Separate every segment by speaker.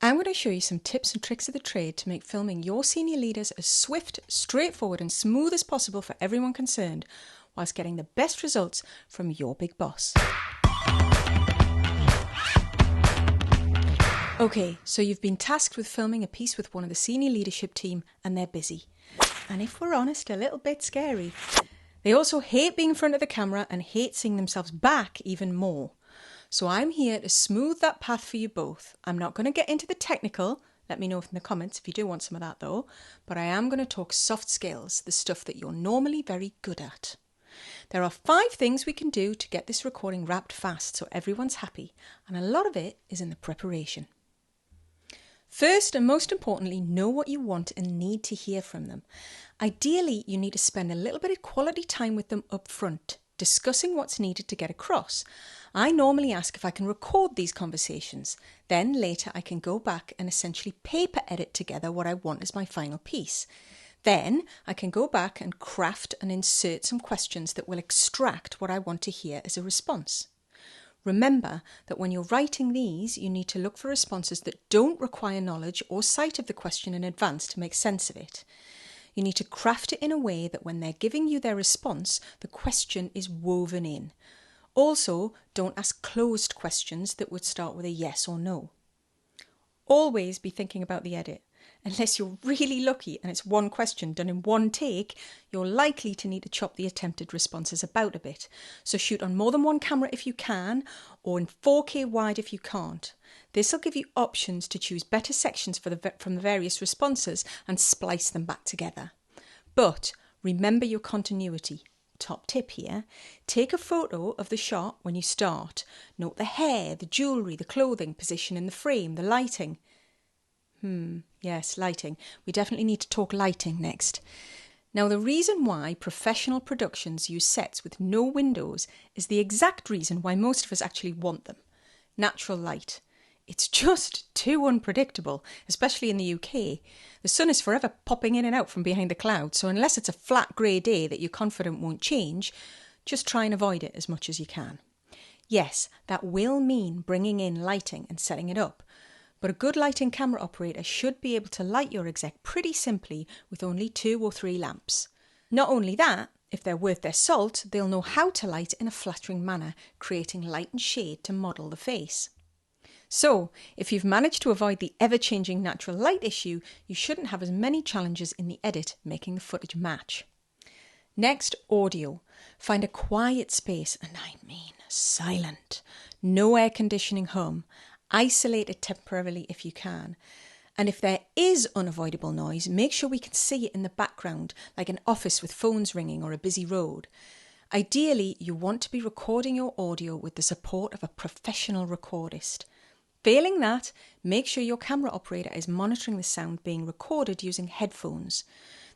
Speaker 1: I'm going to show you some tips and tricks of the trade to make filming your senior leaders as swift, straightforward and smooth as possible for everyone concerned, whilst getting the best results from your big boss. Okay, so you've been tasked with filming a piece with one of the senior leadership team and they're busy. And if we're honest, a little bit scary. They also hate being in front of the camera and hate seeing themselves back even more. So I'm here to smooth that path for you both. I'm not going to get into the technical. Let me know in the comments if you do want some of that though. But I am going to talk soft skills, the stuff that you're normally very good at. There are 5 things we can do to get this recording wrapped fast so everyone's happy. And a lot of it is in the preparation. First and most importantly, know what you want and need to hear from them. Ideally, you need to spend a little bit of quality time with them up front, discussing what's needed to get across. I normally ask if I can record these conversations. Then later I can go back and essentially paper edit together what I want as my final piece. Then I can go back and craft and insert some questions that will extract what I want to hear as a response. Remember that when you're writing these, you need to look for responses that don't require knowledge or sight of the question in advance to make sense of it. You need to craft it in a way that when they're giving you their response, the question is woven in. Also, don't ask closed questions that would start with a yes or no. Always be thinking about the edit. Unless you're really lucky and it's one question done in one take, you're likely to need to chop the attempted responses about a bit. So shoot on more than one camera if you can, or in 4K wide if you can't. This will give you options to choose better sections from the various responses and splice them back together. But remember your continuity. Top tip here, take a photo of the shot when you start. Note the hair, the jewellery, the clothing, position in the frame, the lighting. Yes, lighting. We definitely need to talk lighting next. Now, the reason why professional productions use sets with no windows is the exact reason why most of us actually want them. Natural light. It's just too unpredictable, especially in the UK. The sun is forever popping in and out from behind the clouds, so unless it's a flat grey day that you're confident won't change, just try and avoid it as much as you can. Yes, that will mean bringing in lighting and setting it up. But a good lighting camera operator should be able to light your exec pretty simply with only 2 or 3 lamps. Not only that, if they're worth their salt, they'll know how to light in a flattering manner, creating light and shade to model the face. So, if you've managed to avoid the ever-changing natural light issue, you shouldn't have as many challenges in the edit making the footage match. Next, audio. Find a quiet space, and I mean silent. No air conditioning hum. Isolate it temporarily if you can. And if there is unavoidable noise, make sure we can see it in the background, like an office with phones ringing or a busy road. Ideally, you want to be recording your audio with the support of a professional recordist. Failing that, make sure your camera operator is monitoring the sound being recorded using headphones.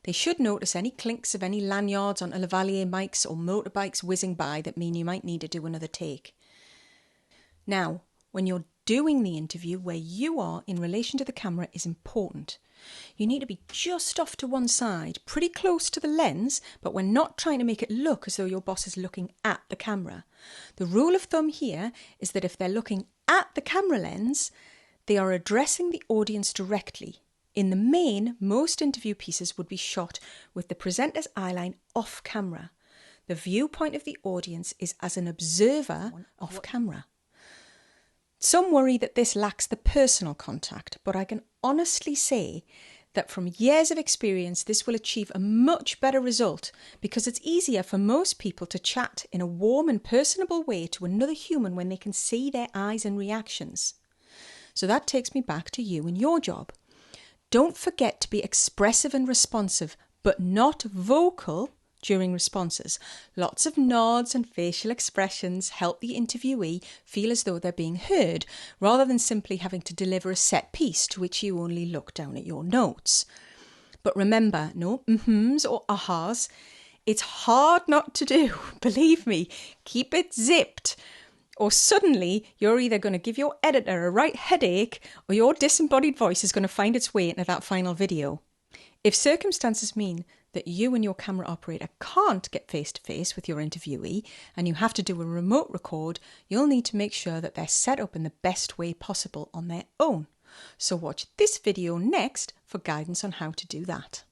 Speaker 1: They should notice any clinks of any lanyards on lavalier mics or motorbikes whizzing by that mean you might need to do another take. Now, when you're doing the interview, where you are in relation to the camera is important. You need to be just off to one side, pretty close to the lens, but we're not trying to make it look as though your boss is looking at the camera. The rule of thumb here is that if they're looking at the camera lens, they are addressing the audience directly. In the main, most interview pieces would be shot with the presenter's eyeline off camera. The viewpoint of the audience is as an observer off camera. Some worry that this lacks the personal contact, but I can honestly say that from years of experience, this will achieve a much better result because it's easier for most people to chat in a warm and personable way to another human when they can see their eyes and reactions. So that takes me back to you and your job. Don't forget to be expressive and responsive, but not vocal during responses. Lots of nods and facial expressions help the interviewee feel as though they're being heard, rather than simply having to deliver a set piece to which you only look down at your notes. But remember, no mhms or ahas. It's hard not to do, believe me. Keep it zipped. Or suddenly you're either going to give your editor a right headache or your disembodied voice is going to find its way into that final video. If circumstances mean that you and your camera operator can't get face-to-face with your interviewee and you have to do a remote record, you'll need to make sure that they're set up in the best way possible on their own. So watch this video next for guidance on how to do that.